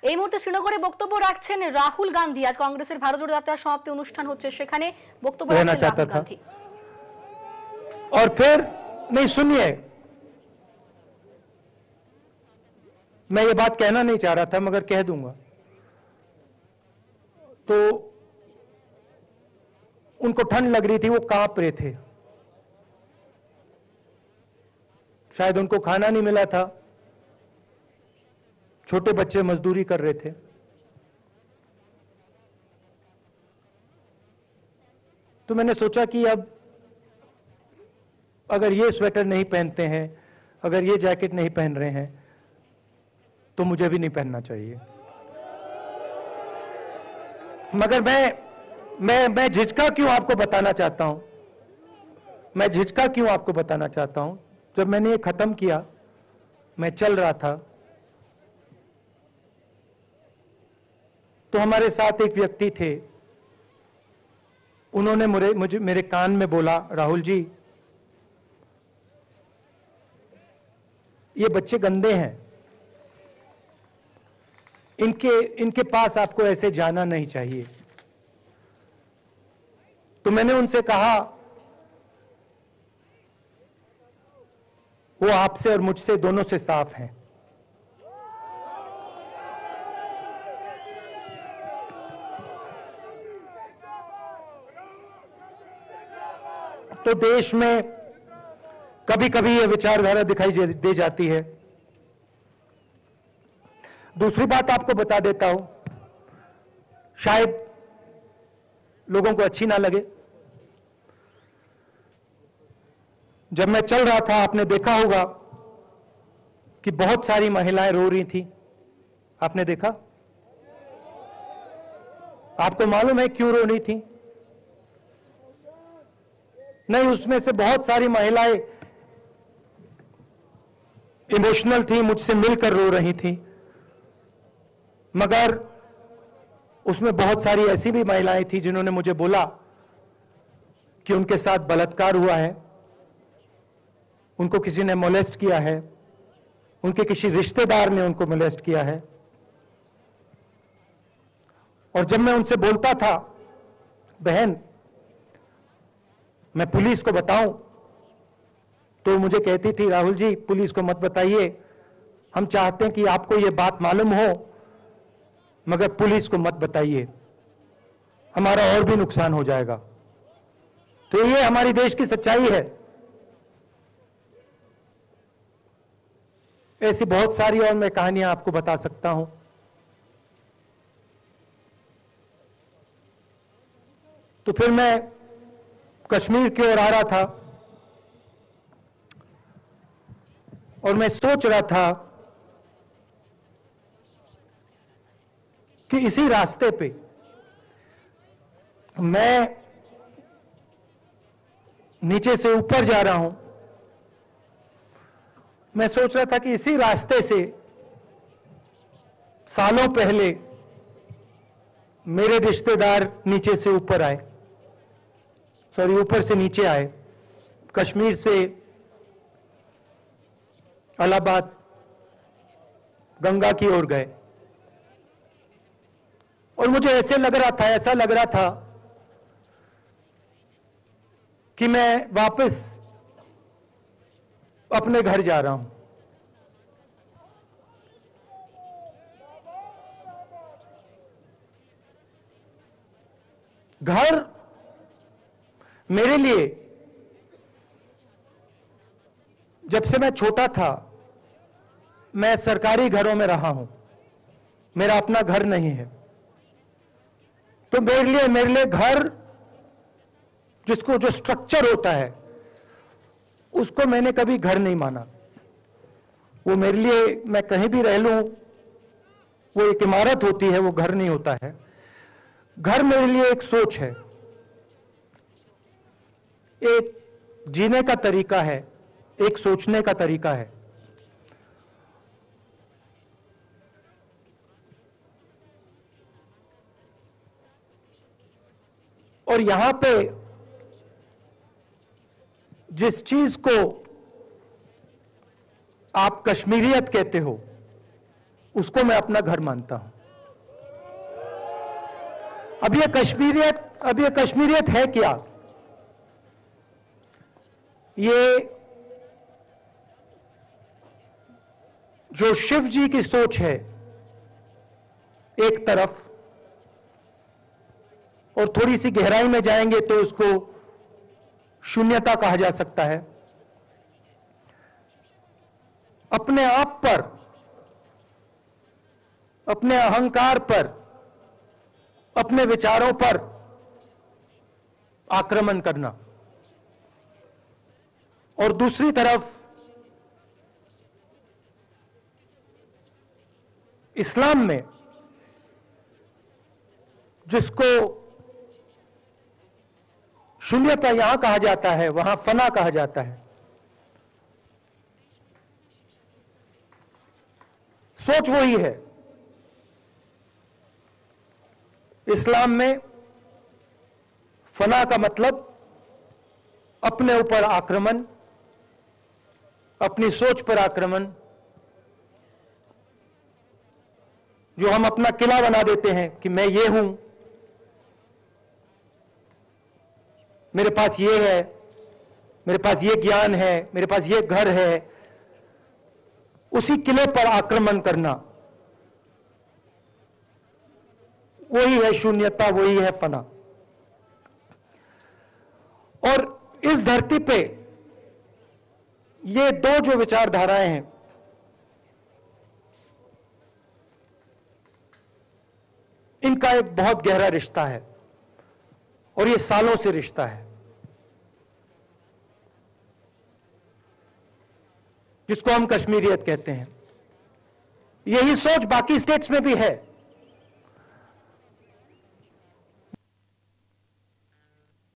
এই মুহূর্তে শ্রীনগরে বক্তব্য রাখছেন রাহুল গান্ধী। আজ কংগ্রেসের ভারত জোড়ো যাত্রা সমাপ্তি অনুষ্ঠান হচ্ছে, সেখানে বক্তব্য রাখছেন রাহুল গান্ধী। और फिर नहीं, सुनिए, मैं ये बात कहना नहीं चाह रहा था मगर कह दूंगा। तो उनको ठंड लग रही थी, वो कांप रहे थे, शायद उनको खाना नहीं मिला था, छोटे बच्चे मजदूरी कर रहे थे। तो मैंने सोचा कि अब अगर ये स्वेटर नहीं पहनते हैं, अगर ये जैकेट नहीं पहन रहे हैं, तो मुझे भी नहीं पहनना चाहिए। मगर मैं झिझका क्यों आपको बताना चाहता हूं, मैं झिझका क्यों आपको बताना चाहता हूं। जब मैंने ये खत्म किया, मैं चल रहा था, तो हमारे साथ एक व्यक्ति थे, उन्होंने मेरे कान में बोला, राहुल जी, ये बच्चे गंदे हैं, इनके पास आपको ऐसे जाना नहीं चाहिए। तो मैंने उनसे कहा, वो आपसे और मुझसे दोनों से साफ हैं। तो देश में कभी कभी यह विचारधारा दिखाई दे जाती है। दूसरी बात आपको बता देता हूं, शायद लोगों को अच्छी ना लगे। जब मैं चल रहा था, आपने देखा होगा कि बहुत सारी महिलाएं रो रही थी। आपने देखा? आपको मालूम है क्यों रो रही थी? नहीं, उसमें से बहुत सारी महिलाएं इमोशनल थी, मुझसे मिलकर रो रही थी, मगर उसमें बहुत सारी ऐसी भी महिलाएं थी जिन्होंने मुझे बोला कि उनके साथ बलात्कार हुआ है, उनको किसी ने मोलेस्ट किया है, उनके किसी रिश्तेदार ने उनको मोलेस्ट किया है। और जब मैं उनसे बोलता था, बहन मैं पुलिस को बताऊं, तो मुझे कहती थी, राहुल जी पुलिस को मत बताइए, हम चाहते हैं कि आपको यह बात मालूम हो, मगर पुलिस को मत बताइए, हमारा और भी नुकसान हो जाएगा। तो ये हमारी देश की सच्चाई है। ऐसी बहुत सारी और मैं कहानियां आपको बता सकता हूं। तो फिर मैं कश्मीर की ओर आ रहा था और मैं सोच रहा था कि इसी रास्ते पे मैं नीचे से ऊपर जा रहा हूं। मैं सोच रहा था कि इसी रास्ते से सालों पहले मेरे रिश्तेदार नीचे से ऊपर आए, सॉरी ऊपर से नीचे आए, कश्मीर से इलाहाबाद गंगा की ओर गए। और मुझे ऐसा लग रहा था कि मैं वापस अपने घर जा रहा हूं। घर मेरे लिए, जब से मैं छोटा था, मैं सरकारी घरों में रहा हूं, मेरा अपना घर नहीं है। तो मेरे लिए घर, जो स्ट्रक्चर होता है, उसको मैंने कभी घर नहीं माना। वो मेरे लिए, मैं कहीं भी रह लूं, वो एक इमारत होती है, वो घर नहीं होता है। घर मेरे लिए एक सोच है, एक जीने का तरीका है, एक सोचने का तरीका है। और यहां पे जिस चीज को आप कश्मीरियत कहते हो, उसको मैं अपना घर मानता हूं। अब ये कश्मीरियत है क्या? ये जो शिव जी की सोच है एक तरफ, और थोड़ी सी गहराई में जाएंगे तो उसको शून्यता कहा जा सकता है। अपने आप पर, अपने अहंकार पर, अपने विचारों पर आक्रमण करना, और दूसरी तरफ इस्लाम में जिसको शून्यता यहां कहा जाता है, वहां फना कहा जाता है। सोच वही है। इस्लाम में फना का मतलब अपने ऊपर आक्रमण, अपनी सोच पर आक्रमण, जो हम अपना किला बना देते हैं कि मैं ये हूं, मेरे पास ये है, मेरे पास ये ज्ञान है, मेरे पास ये घर है, उसी किले पर आक्रमण करना, वही है शून्यता, वही है फना। और इस धरती पे ये दो जो विचारधाराएं हैं, इनका एक बहुत गहरा रिश्ता है, और ये सालों से रिश्ता है, जिसको हम कश्मीरियत कहते हैं। यही सोच बाकी स्टेट्स में भी है।